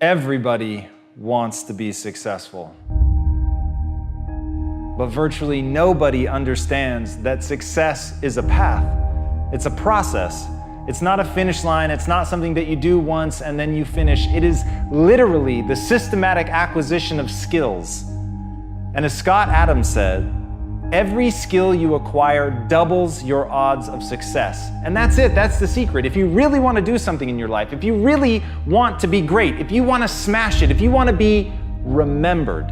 Everybody wants to be successful. But virtually nobody understands that success is a path. It's a process. It's not a finish line. It's not something that you do once and then you finish. It is literally the systematic acquisition of skills. And as Scott Adams said, every skill you acquire doubles your odds of success. And that's it, that's the secret. If you really want to do something in your life, if you really want to be great, if you want to smash it, if you want to be remembered,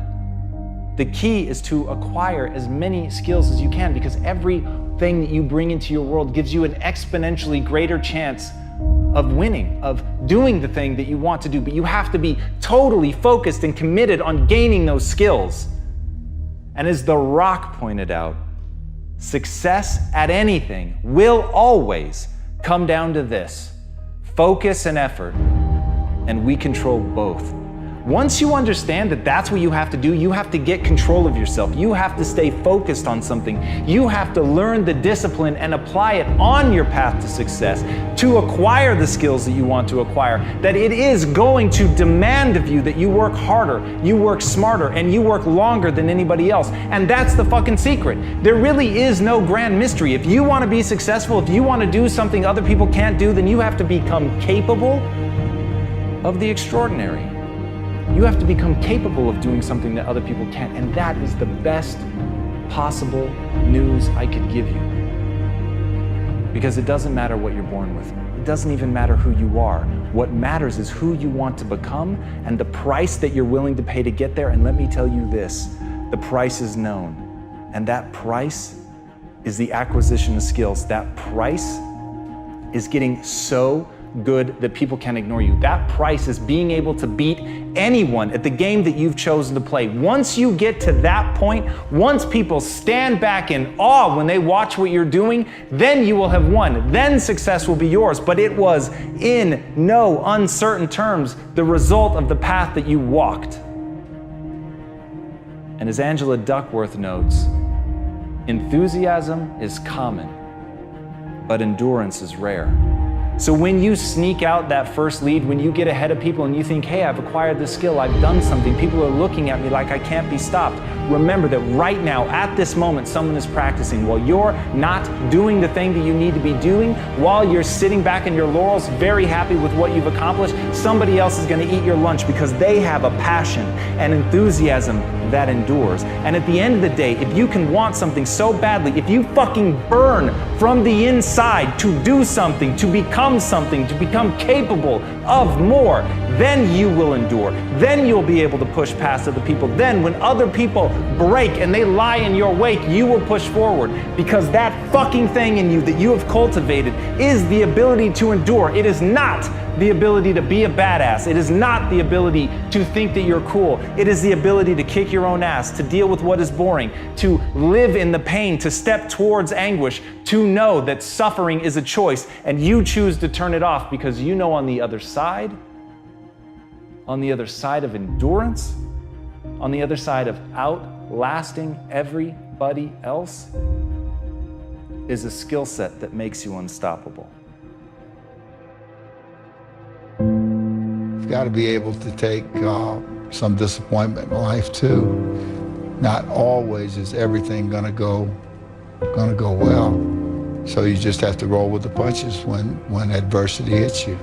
the key is to acquire as many skills as you can, because everything that you bring into your world gives you an exponentially greater chance of winning, of doing the thing that you want to do. But you have to be totally focused and committed on gaining those skills. And as The Rock pointed out, success at anything will always come down to this: focus and effort, and we control both. Once you understand that that's what you have to do, you have to get control of yourself. You have to stay focused on something. You have to learn the discipline and apply it on your path to success to acquire the skills that you want to acquire. That it is going to demand of you that you work harder, you work smarter, and you work longer than anybody else. And that's the fucking secret. There really is no grand mystery. If you want to be successful, if you want to do something other people can't do, then you have to become capable of the extraordinary. You have to become capable of doing something that other people can't, and that is the best possible news I could give you. Because it doesn't matter what you're born with. It doesn't even matter who you are. What matters is who you want to become and the price that you're willing to pay to get there. And let me tell you this, the price is known. And that price is the acquisition of skills. That price is getting so good that people can ignore you. That price is being able to beat anyone at the game that you've chosen to play. Once you get to that point, once people stand back in awe when they watch what you're doing, then you will have won. Then success will be yours. But it was in no uncertain terms the result of the path that you walked. And as Angela Duckworth notes, enthusiasm is common, but endurance is rare. So when you sneak out that first lead, when you get ahead of people and you think, hey, I've acquired this skill, I've done something, people are looking at me like I can't be stopped. Remember that right now, at this moment, someone is practicing. While you're not doing the thing that you need to be doing, while you're sitting back in your laurels, very happy with what you've accomplished, somebody else is going to eat your lunch because they have a passion and enthusiasm that endures. And at the end of the day, if you can want something so badly, if you fucking burn from the inside to do something, to become something, to become capable of more, then you will endure. Then you'll be able to push past other people. Then when other people break and they lie in your wake, you will push forward, because that fucking thing in you that you have cultivated is the ability to endure. It is not the ability to be a badass. It is not the ability to think that you're cool. It is the ability to kick your own ass, to deal with what is boring, to live in the pain, to step towards anguish, to know that suffering is a choice and you choose to turn it off, because you know on the other side of endurance, on the other side of outlasting everybody else, is a skill set that makes you unstoppable. You've got to be able to take some disappointment in life too. Not always is everything gonna go well. So you just have to roll with the punches when adversity hits you.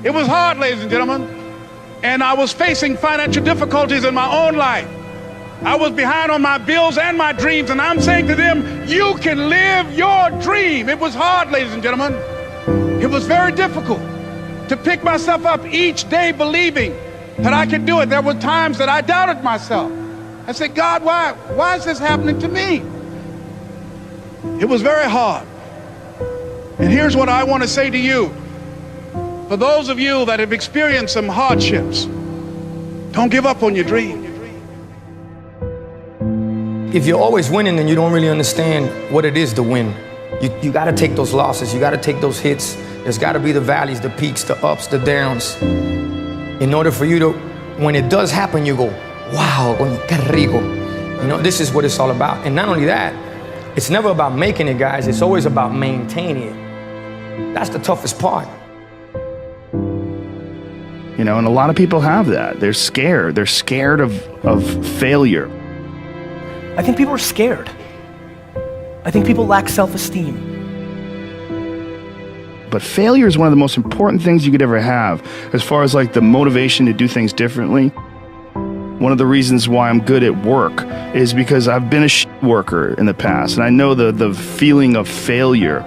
It was hard, ladies and gentlemen, and I was facing financial difficulties in my own life. I was behind on my bills and my dreams, and I'm saying to them, you can live your dream. It was hard, ladies and gentlemen. It was very difficult to pick myself up each day believing that I could do it. There were times that I doubted myself. I said, God, why is this happening to me? It was very hard. And here's what I want to say to you. For those of you that have experienced some hardships, don't give up on your dream. If you're always winning, then you don't really understand what it is to win. You got to take those losses. You got to take those hits. There's got to be the valleys, the peaks, the ups, the downs. In order for you to, when it does happen, you go, wow, qué rico. You know, this is what it's all about. And not only that, it's never about making it, guys. It's always about maintaining it. That's the toughest part. You know, and a lot of people have that. They're scared. They're scared of failure. I think people are scared. I think people lack self-esteem. But failure is one of the most important things you could ever have, as far as like the motivation to do things differently. One of the reasons why I'm good at work is because I've been a worker in the past, and I know the feeling of failure.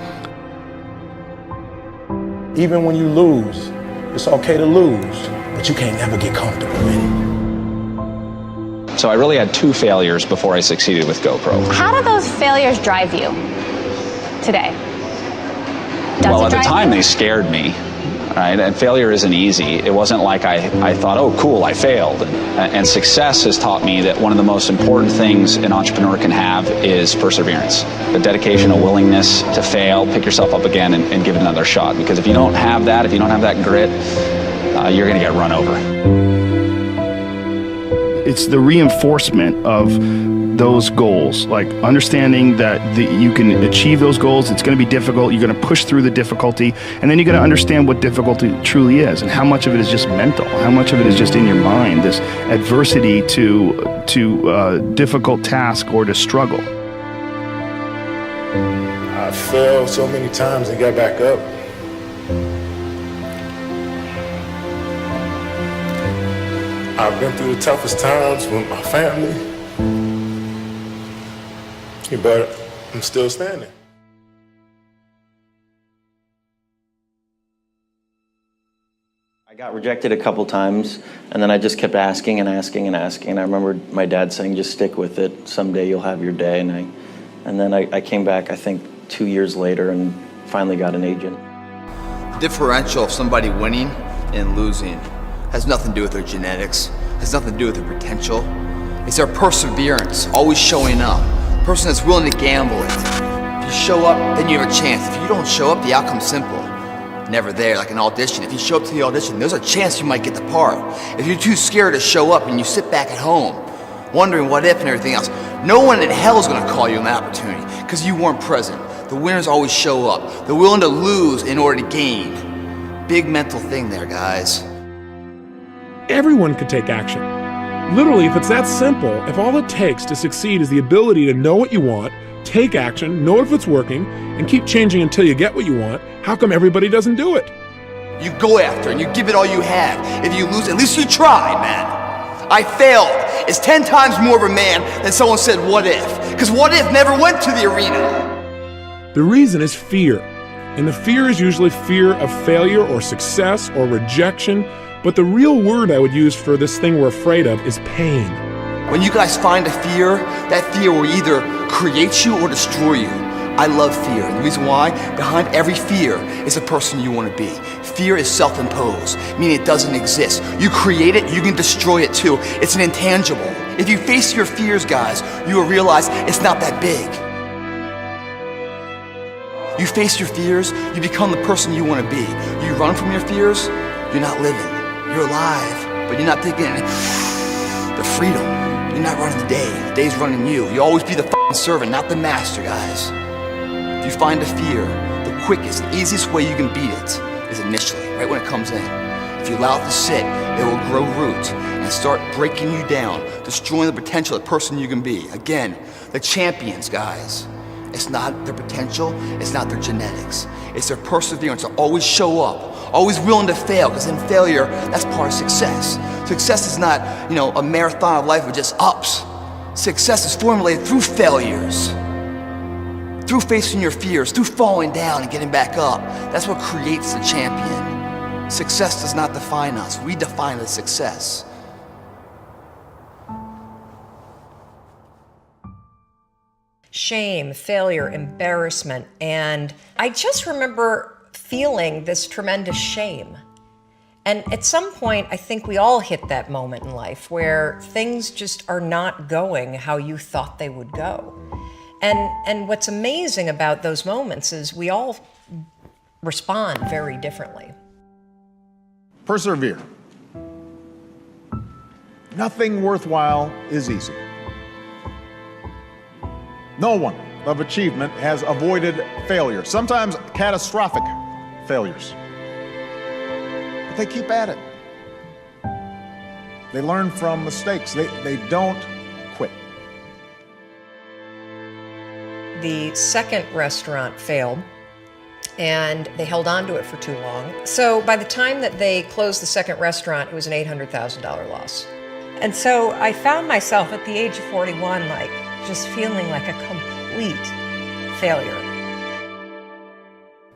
Even when you lose, it's okay to lose, but you can't never get comfortable in it. So I really had 2 failures before I succeeded with GoPro. How do those failures drive you today? Well, at the time, they scared me, right? And failure isn't easy. It wasn't like I thought, oh, cool, I failed. And success has taught me that one of the most important things an entrepreneur can have is perseverance. The dedication, a willingness to fail, pick yourself up again, and give it another shot. Because if you don't have that, if you don't have that grit, you're going to get run over. It's the reinforcement of those goals, like understanding that you can achieve those goals. It's going to be difficult. You're going to push through the difficulty, and then you're going to understand what difficulty truly is, and how much of it is just mental, how much of it is just in your mind, this adversity to difficult task or to struggle. I failed so many times and got back up. I've been through the toughest times with my family, but I'm still standing. I got rejected a couple times, and then I just kept asking and asking and asking. I remember my dad saying, just stick with it. Someday you'll have your day. And then I came back, I think, 2 years later and finally got an agent. The differential of somebody winning and losing has nothing to do with their genetics, has nothing to do with their potential. It's their perseverance, always showing up. A person that's willing to gamble it. If you show up, then you have a chance. If you don't show up, the outcome's simple. Never there, like an audition. If you show up to the audition, there's a chance you might get the part. If you're too scared to show up and you sit back at home, wondering what if and everything else, no one in hell is gonna call you an opportunity because you weren't present. The winners always show up. They're willing to lose in order to gain. Big mental thing there, guys. Everyone could take action. Literally, if it's that simple, if all it takes to succeed is the ability to know what you want, take action, know if it's working, and keep changing until you get what you want, how come everybody doesn't do it? You go after and you give it all you have. If you lose, at least you tried, man. I failed. It's 10 times more of a man than someone said, what if? Because what if never went to the arena. The reason is fear. And the fear is usually fear of failure or success or rejection. But the real word I would use for this thing we're afraid of is pain. When you guys find a fear, that fear will either create you or destroy you. I love fear, and the reason why, behind every fear is a person you want to be. Fear is self-imposed, meaning it doesn't exist. You create it, you can destroy it too. It's an intangible. If you face your fears, guys, you will realize it's not that big. You face your fears, you become the person you want to be. You run from your fears, you're not living. You're alive, but you're not thinking the freedom. You're not running the day's running you. You always be the servant, not the master, guys. If you find a fear, the quickest and easiest way you can beat it is initially, right when it comes in. If you allow it to sit, it will grow root and start breaking you down, destroying the potential of the person you can be. Again, the champions, guys. It's not their potential, it's not their genetics. It's their perseverance to always show up, always willing to fail, because in failure, that's part of success. Success is not, a marathon of life with just ups. Success is formulated through failures, through facing your fears, through falling down and getting back up. That's what creates the champion. Success does not define us. We define the success. Shame, failure, embarrassment, and I just remember feeling this tremendous shame. And at some point, I think we all hit that moment in life where things just are not going how you thought they would go. And what's amazing about those moments is we all respond very differently. Persevere. Nothing worthwhile is easy. No one of achievement has avoided failure, sometimes catastrophic failures. But they keep at it. They learn from mistakes. They don't quit. The second restaurant failed, and they held on to it for too long. So by the time that they closed the second restaurant, it was an $800,000 loss. And so I found myself at the age of 41, like, just feeling like a complete failure.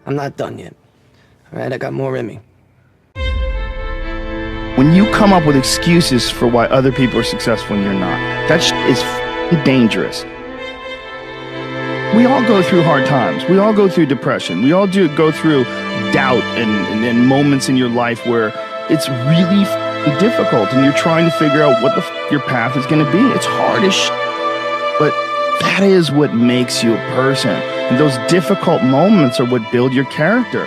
I'm not done yet. All right, I got more in me. When you come up with excuses for why other people are successful and you're not, that is dangerous. We all go through hard times. We all go through depression. We all go through doubt and moments in your life where it's really difficult and you're trying to figure out what your path is going to be. It's hard as but that is what makes you a person. And those difficult moments are what build your character.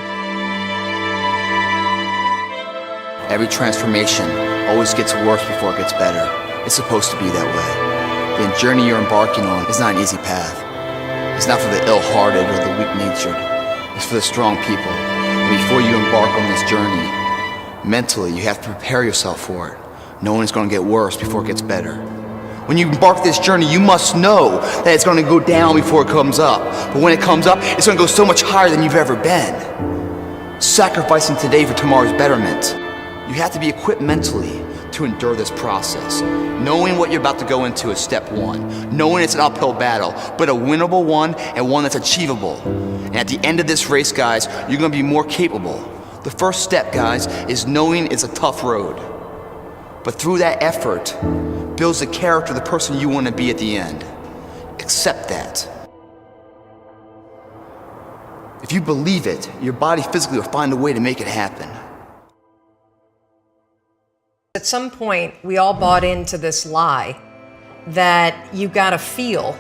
Every transformation always gets worse before it gets better. It's supposed to be that way. The journey you're embarking on is not an easy path. It's not for the ill-hearted or the weak-natured. It's for the strong people. And before you embark on this journey, mentally, you have to prepare yourself for it, knowing it's going to get worse before it gets better. When you embark this journey, you must know that it's going to go down before it comes up. But when it comes up, it's going to go so much higher than you've ever been. Sacrificing today for tomorrow's betterment. You have to be equipped mentally to endure this process. Knowing what you're about to go into is step one. Knowing it's an uphill battle, but a winnable one and one that's achievable. And at the end of this race, guys, you're going to be more capable. The first step, guys, is knowing it's a tough road. But through that effort, builds the character of the person you want to be at the end. Accept that. If you believe it, your body physically will find a way to make it happen. At some point, we all bought into this lie that you gotta feel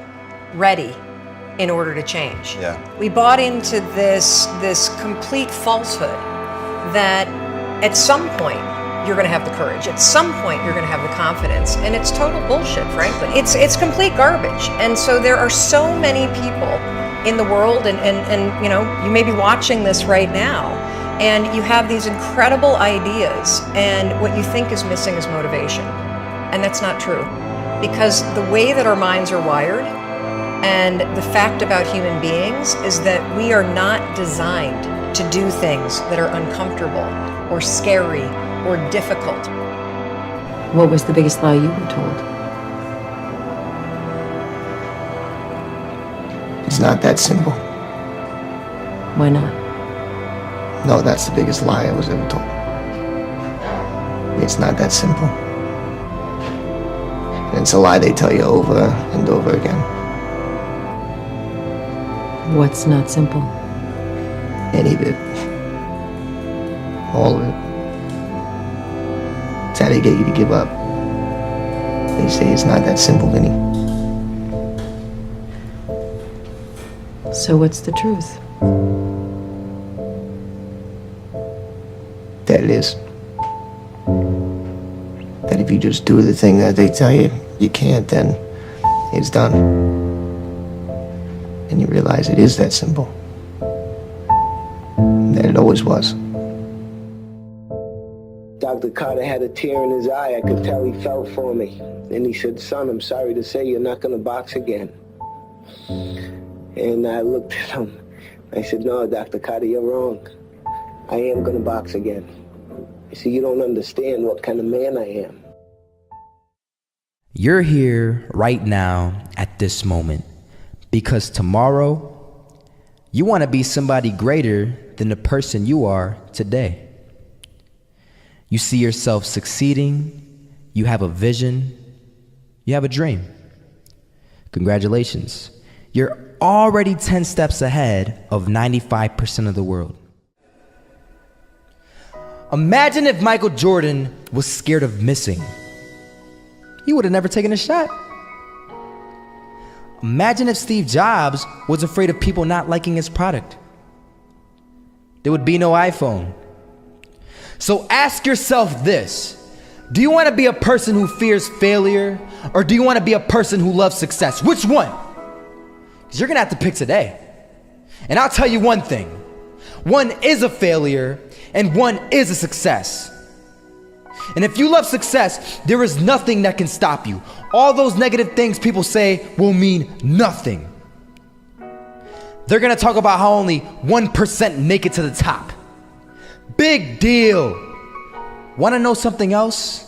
ready in order to change. Yeah. We bought into this complete falsehood that at some point you're gonna have the courage, at some point you're gonna have the confidence, and it's total bullshit, frankly. It's complete garbage. And so there are so many people in the world, and you know, you may be watching this right now, and you have these incredible ideas, and what you think is missing is motivation. And that's not true. Because the way that our minds are wired, and the fact about human beings, is that we are not designed to do things that are uncomfortable, or scary, or difficult. What was the biggest lie you were told? It's not that simple. Why not? No, that's the biggest lie I was ever told. It's not that simple. And it's a lie they tell you over and over again. What's not simple? Any of it. All of it. It's how they get you to give up. They say it's not that simple, Vinny. So what's the truth? That it is. That if you just do the thing that they tell you you can't, then it's done. And you realize it is that simple. That it always was. Dr. Carter had a tear in his eye. I could tell he felt for me. And he said, "Son, I'm sorry to say you're not going to box again." And I looked at him. I said, "No, Dr. Carter, you're wrong. I am going to box again. You see, you don't understand what kind of man I am." You're here right now at this moment because tomorrow you want to be somebody greater than the person you are today. You see yourself succeeding, you have a vision, you have a dream. Congratulations. You're already 10 steps ahead of 95% of the world. Imagine if Michael Jordan was scared of missing. He would have never taken a shot. Imagine if Steve Jobs was afraid of people not liking his product. There would be no iPhone. So ask yourself this: do you want to be a person who fears failure, or do you want to be a person who loves success? Which one? Because you're going to have to pick today. And I'll tell you one thing. one is a failure and one is a success. And if you love success, there is nothing that can stop you. All those negative things people say will mean nothing. They're gonna talk about how only 1% make it to the top. Big deal. Wanna know something else?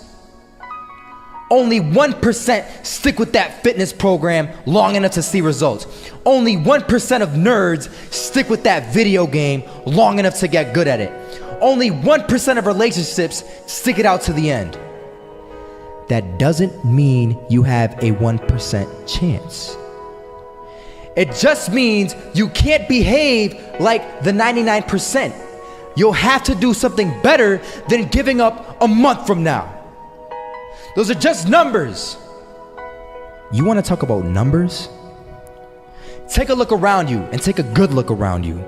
Only 1% stick with that fitness program long enough to see results. Only 1% of nerds stick with that video game long enough to get good at it. Only 1% of relationships stick it out to the end. That doesn't mean you have a 1% chance. It just means you can't behave like the 99%. You'll have to do something better than giving up a month from now. Those are just numbers. You want to talk about numbers? Take a look around you and take a good look around you.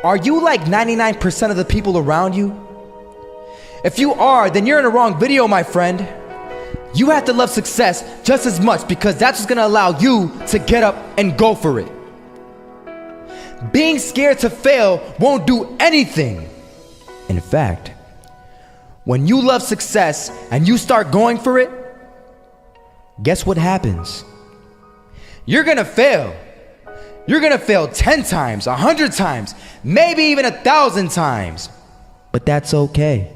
Are you like 99% of the people around you? If you are, then you're in the wrong video, my friend. You have to love success just as much because that's what's gonna allow you to get up and go for it. Being scared to fail won't do anything. In fact, when you love success and you start going for it, guess what happens? You're gonna fail. You're gonna fail 10 times, 100 times, maybe even 1,000 times. But that's okay.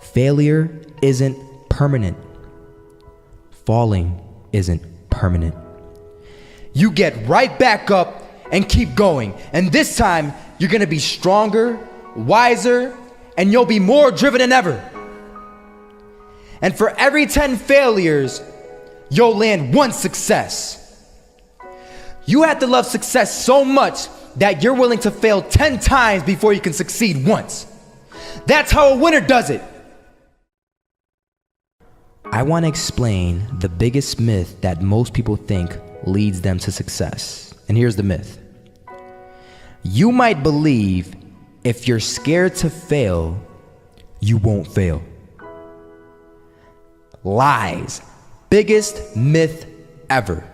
Failure isn't permanent. Falling isn't permanent. You get right back up and keep going. And this time, you're gonna be stronger, wiser, and you'll be more driven than ever. And for every 10 failures, you'll land one success. You have to love success so much that you're willing to fail 10 times before you can succeed once. That's how a winner does it. I want to explain the biggest myth that most people think leads them to success. And here's the myth. You might believe if you're scared to fail, you won't fail. Lies. Biggest myth ever.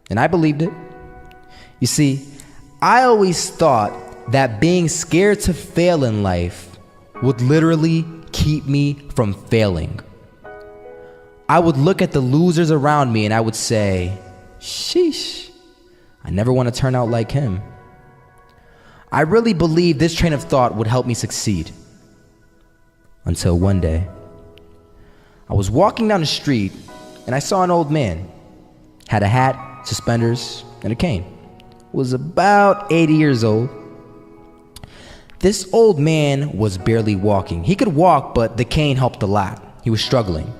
And I believed it. You see, I always thought that being scared to fail in life would literally keep me from failing. I would look at the losers around me and I would say, sheesh, I never want to turn out like him. I really believed this train of thought would help me succeed. Until one day, I was walking down the street and I saw an old man. Had a hat, suspenders, and a cane. Was about 80 years old. This old man was barely walking. He could walk, but the cane helped a lot. He was struggling.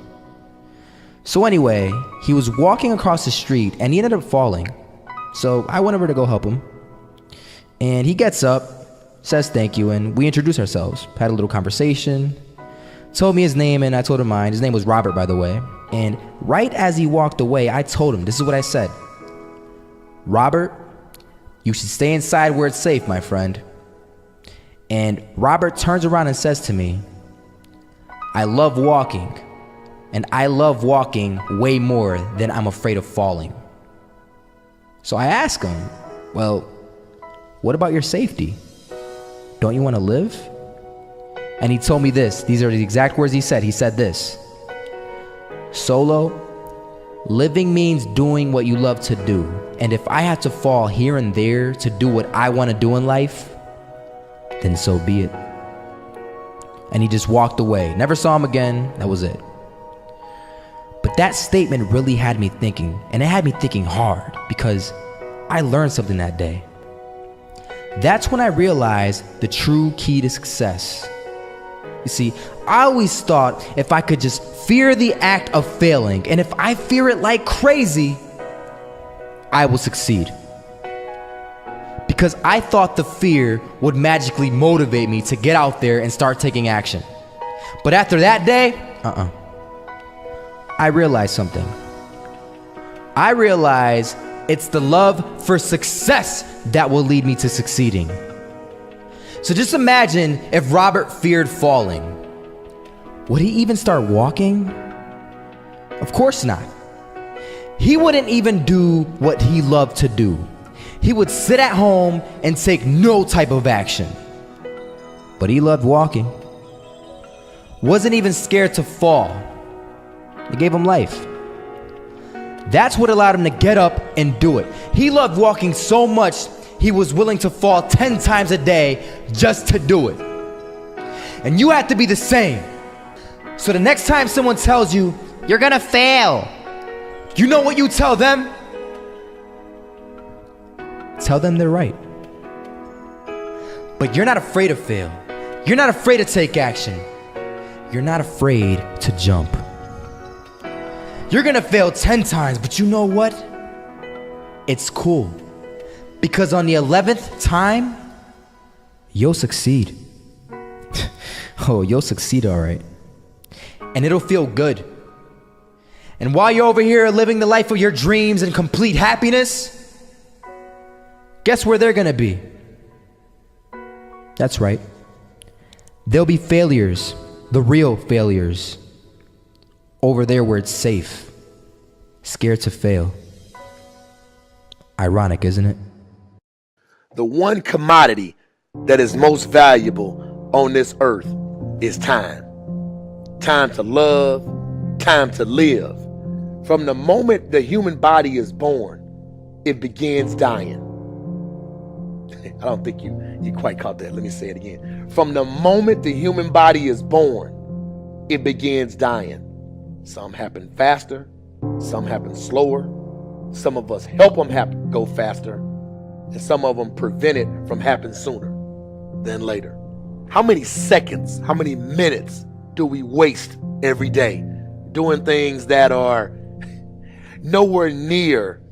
So anyway, he was walking across the street and he ended up falling. So I went over to go help him. And he gets up, says thank you, and we introduced ourselves. Had a little conversation. Told me his name and I told him mine. His name was Robert, by the way. And right as he walked away, I told him, this is what I said. Robert, you should stay inside where it's safe, my friend. And Robert turns around and says to me, I love walking. And I love walking way more than I'm afraid of falling. So I asked him, well, what about your safety? Don't you want to live? And he told me this. These are the exact words he said. He said this. Solo, living means doing what you love to do. And if I have to fall here and there to do what I want to do in life, then so be it. And he just walked away. Never saw him again. That was it. But that statement really had me thinking, and it had me thinking hard because I learned something that day. That's when I realized the true key to success. You see, I always thought if I could just fear the act of failing, and if I fear it like crazy, I will succeed. Because I thought the fear would magically motivate me to get out there and start taking action. But after that day, I realized something. I realized it's the love for success that will lead me to succeeding. So just imagine if Robert feared falling. Would he even start walking? Of course not. He wouldn't even do what he loved to do. he would sit at home and take no type of action. But he loved walking. Wasn't even scared to fall. It gave him life. That's what allowed him to get up and do it. He loved walking so much, he was willing to fall 10 times a day just to do it. And you have to be the same. So the next time someone tells you, you're gonna fail, you know what you tell them? Tell them they're right. But you're not afraid to fail. You're not afraid to take action. You're not afraid to jump. You're gonna fail 10 times, but you know what? It's cool. Because on the 11th time, you'll succeed. Oh, you'll succeed, all right. And it'll feel good. And while you're over here living the life of your dreams and complete happiness, guess where they're gonna be? That's right. They'll be failures, the real failures, over there where it's safe, scared to fail. Ironic, isn't it? The one commodity that is most valuable on this earth is time. Time to love, time to live. From the moment the human body is born, it begins dying. I don't think you quite caught that. Let me say it again. From the moment the human body is born, it begins dying. Some happen faster, some happen slower. Some of us help them go faster, and some of them prevent it from happening sooner than later. How many seconds, how many minutes do we waste every day doing things that are nowhere near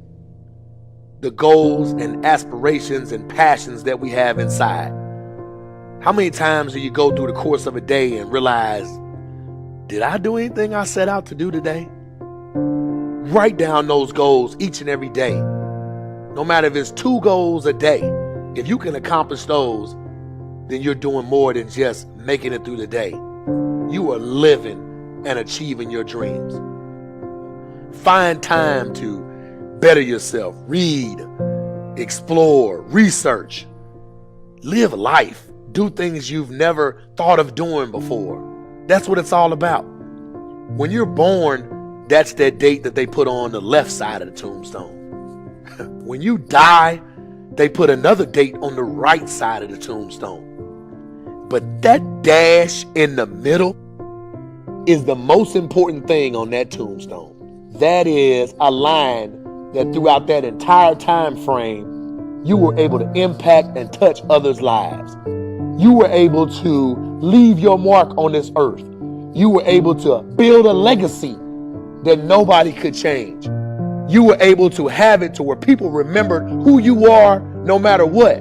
the goals and aspirations and passions that we have inside? How many times do you go through the course of a day and realize, did I do anything I set out to do today? Write down those goals each and every day. No matter if it's 2 goals a day, if you can accomplish those, then you're doing more than just making it through the day. You are living and achieving your dreams. Find time to better yourself, read, explore, research, live life, do things you've never thought of doing before. That's what it's all about. When you're born, that's that date that they put on the left side of the tombstone. When you die, they put another date on the right side of the tombstone. But that dash in the middle is the most important thing on that tombstone. That is a line that throughout that entire time frame, you were able to impact and touch others' lives. You were able to leave your mark on this earth. You were able to build a legacy that nobody could change. You were able to have it to where people remembered who you are no matter what.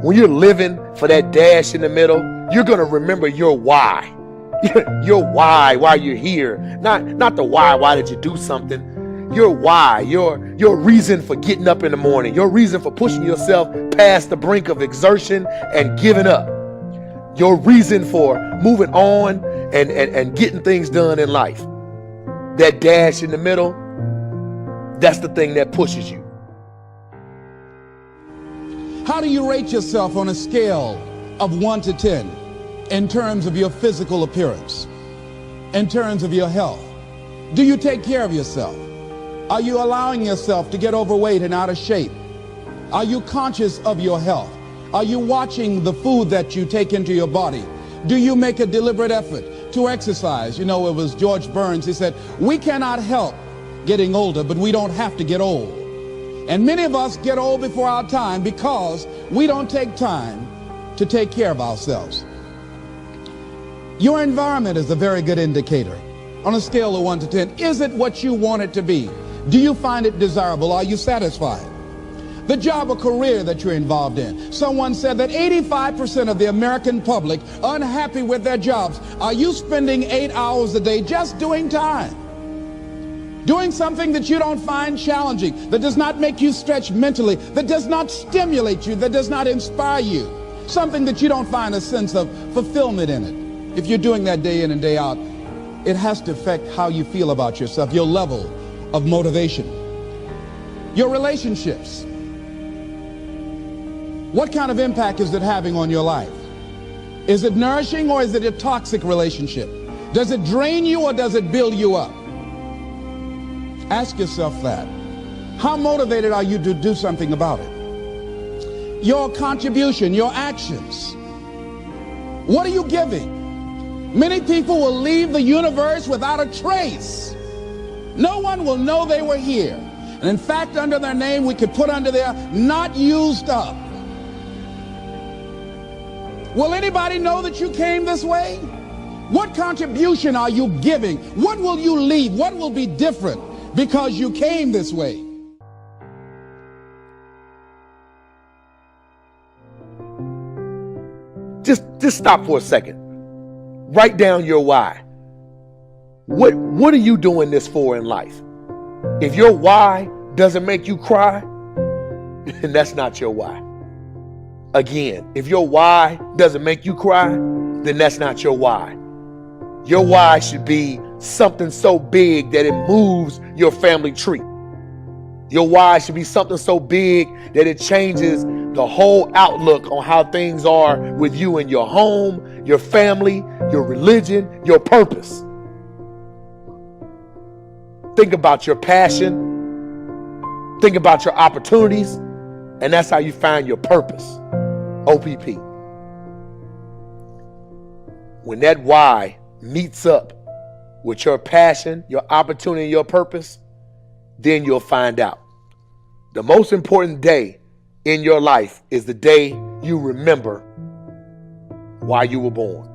When you're living for that dash in the middle, you're going to remember your why. Your why you're here. Not the why did you do something. Your why, your reason for getting up in the morning, your reason for pushing yourself past the brink of exertion and giving up. Your reason for moving on and getting things done in life. That dash in the middle, that's the thing that pushes you. How do you rate yourself on a scale of 1 to 10 in terms of your physical appearance, in terms of your health? Do you take care of yourself? Are you allowing yourself to get overweight and out of shape? Are you conscious of your health? Are you watching the food that you take into your body? Do you make a deliberate effort to exercise? You know, it was George Burns, he said, we cannot help getting older, but we don't have to get old. And many of us get old before our time because we don't take time to take care of ourselves. Your environment is a very good indicator. On a scale of 1 to 10, is it what you want it to be? Do you find it desirable? Are you satisfied? The job or career that you're involved in. Someone said that 85% of the American public are unhappy with their jobs. Are you spending 8 hours a day just doing time? Doing something that you don't find challenging, that does not make you stretch mentally, that does not stimulate you, that does not inspire you. Something that you don't find a sense of fulfillment in it. If you're doing that day in and day out, it has to affect how you feel about yourself, your level of motivation. Your relationships. What kind of impact is it having on your life? Is it nourishing or is it a toxic relationship? Does it drain you or does it build you up? Ask yourself that. How motivated are you to do something about it? Your contribution, your actions. What are you giving? Many people will leave the universe without a trace. No one will know they were here. And in fact, under their name, we could put under there, not used up. Will anybody know that you came this way? What contribution are you giving? What will you leave? What will be different because you came this way? Just stop for a second. Write down your why. What are you doing this for in life? If your why doesn't make you cry, then that's not your why. Again, if your why doesn't make you cry, then that's not your why. Your why should be something so big that it moves your family tree. Your why should be something so big that it changes the whole outlook on how things are with you and your home, your family, your religion, your purpose. Think about your passion. Think about your opportunities. And that's how you find your purpose. OPP. When that why meets up with your passion, your opportunity, your purpose, then you'll find out. The most important day in your life is the day you remember why you were born.